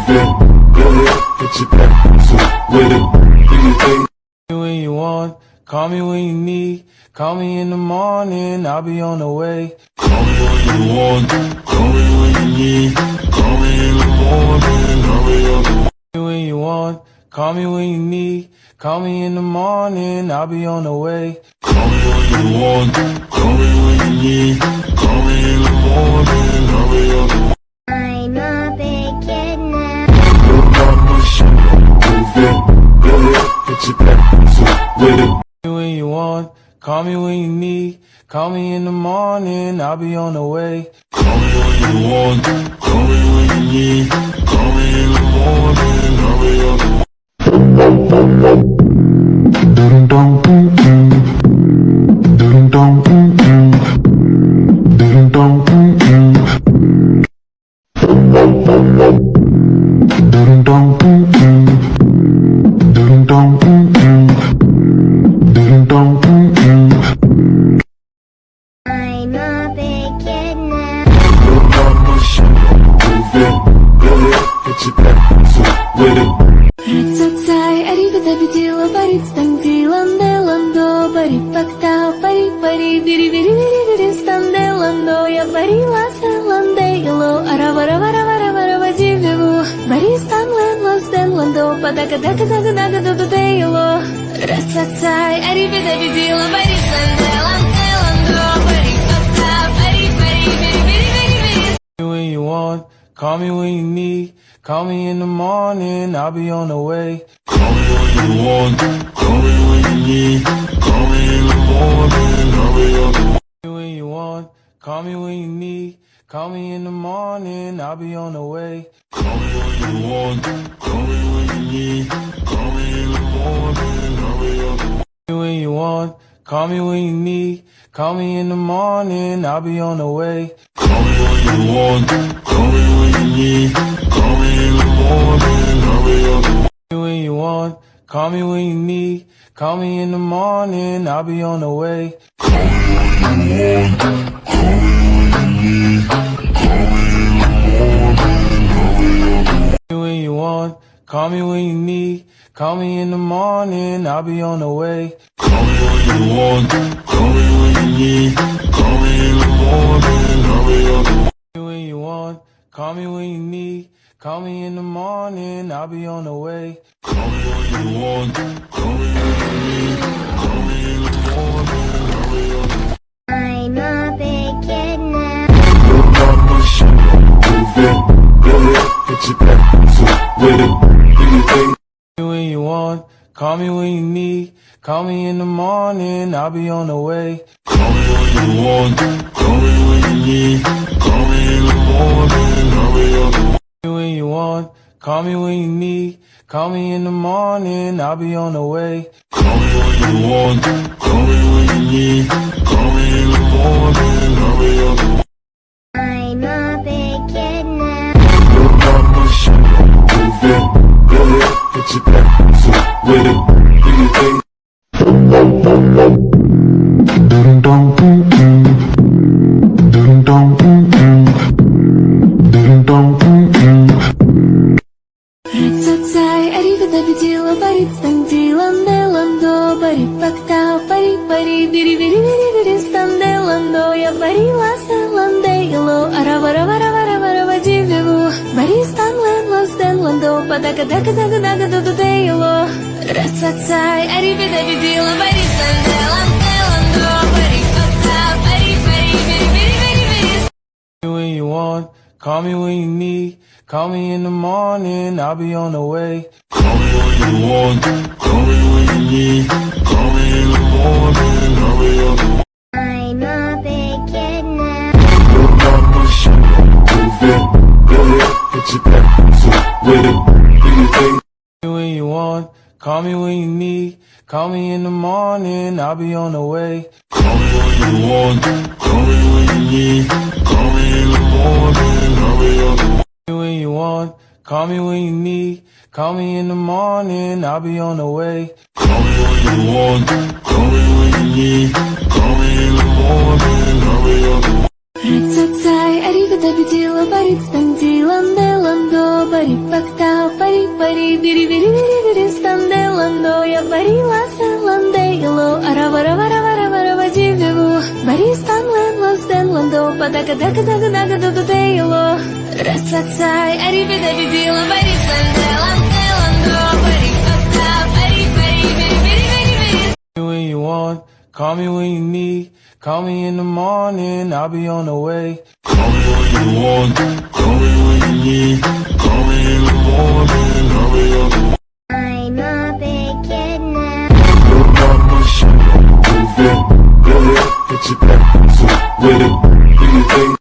it. Go ahead, put your back to it with it. Do your thing. When you want, call me when you need. Call me in the morning, I'll be on the way. Call me when you want, call me when you need. Call me in the morning, I'll be on the way. When you want, call me when you need. Call me in the morning, I'll be on the way. Call me when you want, call me when you need. Call me in the morning, I'll be on the way. I'm a big kid now. Your mama should move it. Go ahead, put your back to it with it. When you want, call me when you need. Call me in the morning, I'll be on the way. Call me when you want, call me when you need. Call me in the morning, I'll be on the way. I'm a big kid now. Your mama should move it. Go ahead, put your back to it with it. Ratsasai arivada bidila barit standilande lando barit pakta pari pari biri biri biri biri standelando ya bari lasa lande yelo aravara vara vara vara vajivu bari stanlen los delando padaka daka daka daka do de yelo Ratsasai arivada bidila barit standelande lando barit pakta pari pari biri biri biri biri. When you want, call me when you need. Call me in the morning, I'll be on the way. Call me when you want, call me when you need. Call me in the morning, I'll be on the way. When you want, call me when you need. Call me in the morning, I'll be on the way. Call me when you want, call me when you need. Call me in the morning, I'll be on the way. When you want, call me when you need. Call me in the morning, I'll be on the way. Call me when you want, call me when you need. Call me in the morning, I'll be on the way. When you want, call me when you need. Call me in the morning, I'll be on the way. Call me when you want, call me when you need. Call me in the morning, I'll be on the way. When you want, call me when you need. Call me in the morning, I'll be on the way. Call me when you want, call me when you need. Call me in the morning, I'll be on the way. When you want, call me when you need. Call me in the morning, I'll be on the way. Call me when you want, call me when you need. Call me in the morning, I'll be on the way. I'm a big kid now. Your mama should move it. Go ahead, put your back to it with it. Do your thing. When you want, call me when you need. Call me in the morning, I'll be on the way. Call me when you want, call me when you need. Call me in the morning, I'll be on the way. When you want, call me when you need. Call me in the morning, I'll be on the way. Call me when you want, call me when you need. Call me in the morning, I'll be on the way. I'm a big kid now. Your mama should move it. Go ahead, put your back to it with it. Do your thing. Ratsasai arivada bidila barit standilande lando barit pakta pari pari biri biri biri biri standelando ya bari lasa lande yelo aravara vara vara vara vajivu bari stanlen los delando padaka daka daka daka do de yelo Ratsasai arivada bidila barit standelande lando barit pakta pari pari biri biri biri biri. When you want, call me when you need. Call me in the morning, I'll be on the way. Call me when you want, call me when you need. Call me in the morning, I'll be on the way. I'm a big kid now. Your mama should move it. Go ahead, put your back to it with it. Do your thing. When you want, call me when you need. Call me in the morning, I'll be on the way. Call me when you want, call me when you need. Call me in the morning, I'll be on the way. When you want, call me when you need. Call me in the morning, I'll be on the way. Call me when you want, call me when you need. Call me in the morning, I'll be on the way. Ratsasai arivada bidila barit standilande lando парипактау, пари, бири, станделандо, я парила селандело, аравараваравараварава дивеву, бари станлело, стеландо, падака-дака-дака-дака-дака-дейло, расцацай, аривидавидила, бари станделандо, парипактау, пари, бири. When you want, call me when you need. Call me in the morning, I'll be on the way. Call me when you want, call me when you need. Call me in the morning, I'll be on the way. I'm a big kid now. Look on my shoulder, move it. Go ahead, put your back so with it. Do your thing.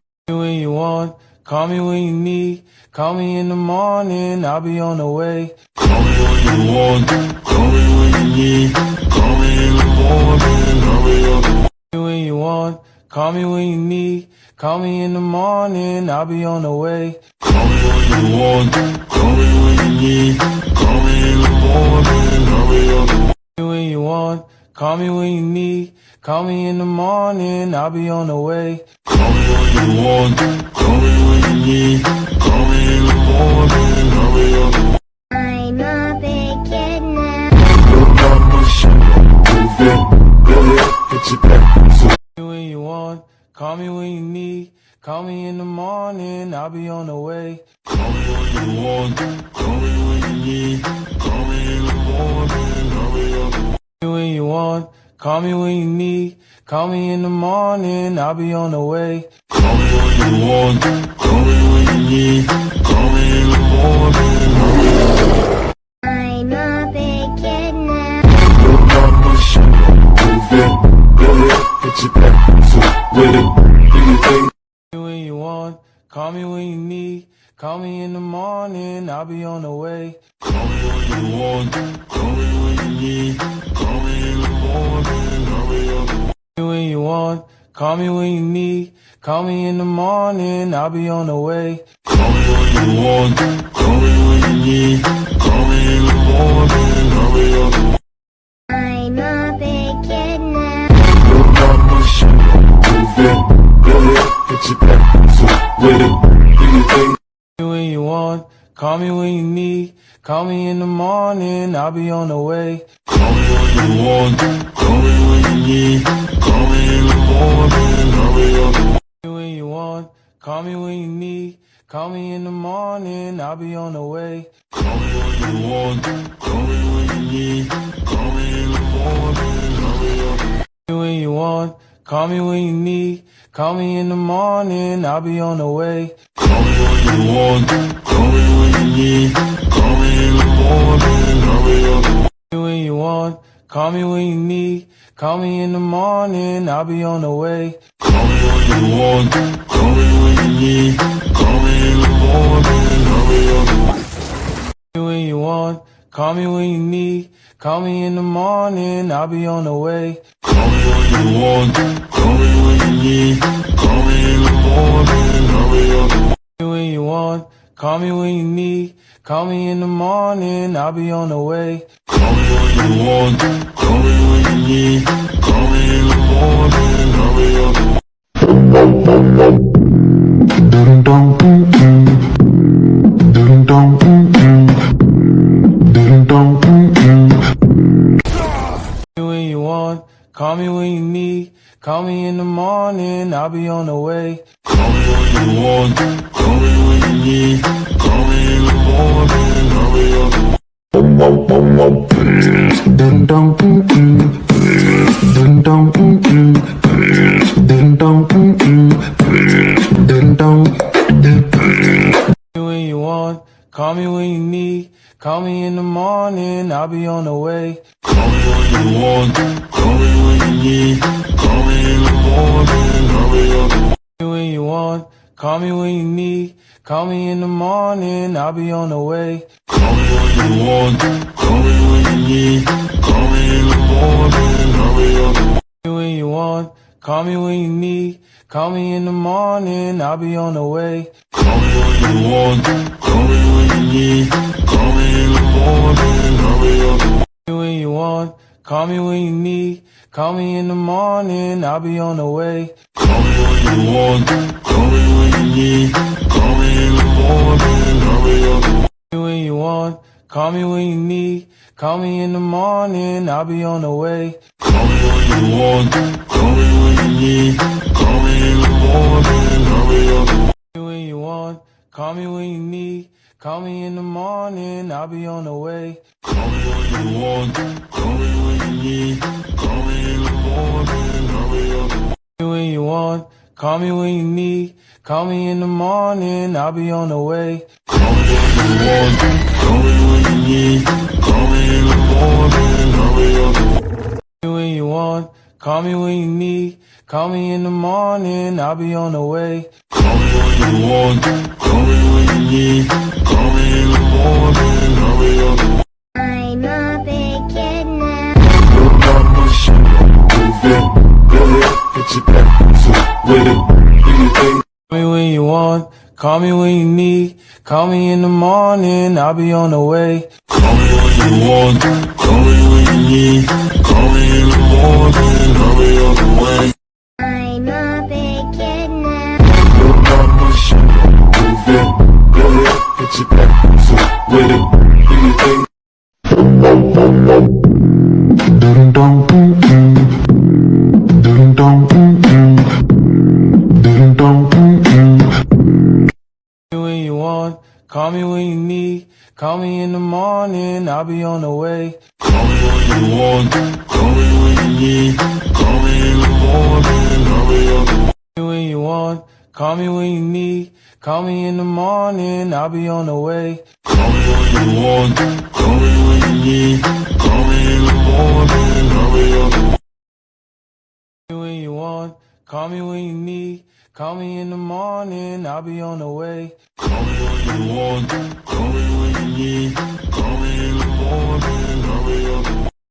When you want, call me when you need. Call me in the morning, I'll be on the way. Call me when you want, call me when you need. Call me in the morning, I'll be on the way. When you want, call me when you need. Call me in the morning, I'll be on the way. Call me when you want, call me when you need. Call me in the morning, I'll be on the way. When you want, call me when you need. Call me in the morning, I'll be on the way. Call me when you want, call me when you need. Call me in the morning, I'll be on the way. I'm a big kid now. Look on my shoulder, move it. Go ahead, put your back so When you want, call me when you need. Call me in the morning, I'll be on the way. call me when you want, call me when you need. Call me in the morning, I'll be on the way. When you want, call me when you need. Call me in the morning, I'll be on the way. Call me when you want, call me when you need. Call me in the morning, I'll be on the way. I'm a big kid now. Look on my shoulder, move it. Go ahead, put your back so with it. Do your thing. When you want, call me when you need. Call me in the morning, I'll be on the way. Call me when you want, call me when you need. Call me in the morning, I'll be on the way. When you want, call me when you need. Call me in the morning, I'll be on the way. Call me when you want, call me when you need. Call me in the morning, I'll be on the way. I'm a big kid now. Look on my shoulder, move it. Go ahead, put your back so with it. Do your thing. When you want, call me when you need. Call me in the morning, I'll be on the way. Call me when you want, call me when you need. Call me in the morning, I'll be on the way. When you want, call me when you need. Call me in the morning, I'll be on the way. Call me when you want, call me when you need. Call me in the morning, I'll be on the way. When you want, call me when you need. Call me in the morning, I'll be on the way. Call me when you want, call me when you need. Call me in the morning, I'll be on the way. When you want, call me when you need. Call me in the morning, I'll be on the way. Call me when you want, call me when you need. Call me in the morning, I'll be on the way. When you want, call me when you need. Call me in the morning, I'll be on the way. Call me when you want, call me when you need. Call me in the morning, I'll be on the way. When you want, call me when you need. Call me in the morning, I'll be on the way. Call me when you want, call me when you need. Call me in the morning, I'll be on the way. When you want, call me when you need. Call me in the morning, I'll be on the way. Call me when you want, call me when you need. Call me in the morning, I'll be on the way. When you want, call me when you need. Call me in the morning, I'll be on the way. Call me when you want, call me when you need. Call me in the morning, I'll be on the way. When you want, call me when you need. Call me in the morning, I'll be on the way. Call me when you want, call me when you need. Call me in the morning, I'll be on the way. When you want, call me when you need. Call me in the morning, I'll be on the way. Call me when you want, call me when you need. Call me in the morning, I'll be on the way. When you want, call me when you need. Call me in the morning, I'll be on the way. Call me when you want, call me when you need. Call me in the morning, I'll be on the way. call me when you need. Call me in the morning, I'll be on the way. Call me when you want, call me when you need. Call me in the morning, I'll be on the way. Call me when you want, call me when you need. Call me in the morning, I'll be on the way. Call me when you want, call me when you need. Call me in the morning, I'll be on the way. Call me when you want, call me when you need. Call me in the morning, I'll be on the way. Call me when you want, call me when you need. Call me in the morning, I'll be on the way. Call me when you want, call me when you need. Call me in the morning, I'll be on the way. Call me when you want, call me when you need. Call me in the morning, I'll be on the way. I'm a big kid now. Look on my shoulder, move it. Go ahead, get your back to with it. Do your thing. Call me when you want, call me when you need. Call me in the morning, I'll be on the way. Call me when you want, call me when you need. Call me in the morning, I'll be on the way. I'm a big kid now. Look on my shoulder, move it. Go ahead, get your back to with it. Do your thing. When you want, call me when you need. Call me in the morning, I'll be on the way. Call me when you want, call me when you need. Call me in the morning, I'll be on the way. Call me when you want, call me when you need. Call me in the morning, I'll be on the way. Call me when you want, call me when you need. Call me in the morning, I'll be on the way. Call me when you want, call me when you need. Call me in the morning, I'll be on the way. Call me when you want, call me when you need. Call me in the morning, I'll be on the way.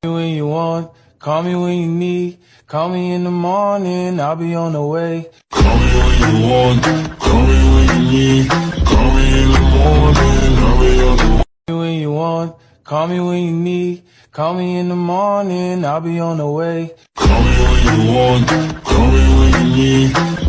Call me when you want, call me when you need. Call me in the morning, I'll be on the way. Call me when you want, call me when you need. Call me in the morning, I'll be on the way. Call me when you want, call me when you need. Call me in the morning, I'll be on the way. Call me when you want, call me when you need.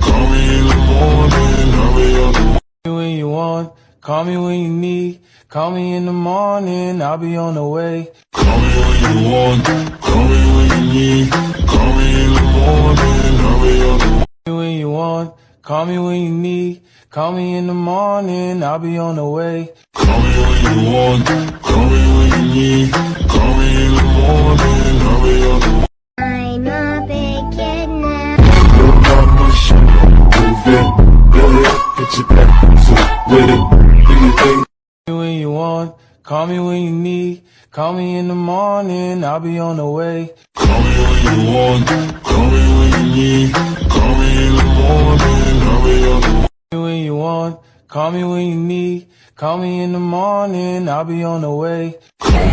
Call me in the morning, I'll be on the way. Call me when you want, call me when you need. Call me in the morning, I'll be on the way. Call me when you want, call me when you need. Call me in the morning, I'll be on the way. Call me when you want, call me when you need. Call me in the morning, I'll be on the way. Call me when you want, call me when you need. Call me in the morning, I'll be on the way. I'm a big kid now. Look on my shoulder, move it. Go ahead, get your back to with it. Do your thing. Call me when you want, call me when you need. Call me in the morning, I'll be on the way. Call me when you want, call me when you need. Call me in the morning, I'll be on the way. Call me when you want, call me when you need. Call me in the morning, I'll be on the way. Call me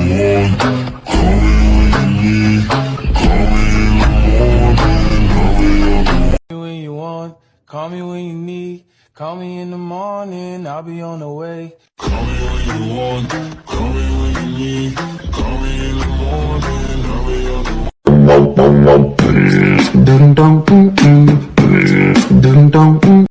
when you want, call me when you need. Call me in the morning, I'll be on the way. Call me when you want, call me when you need. Call me in the morning, I'll be on the way. Call me when you want, call me when you need. Call me in the morning, I'll be on the way. Dum dum dum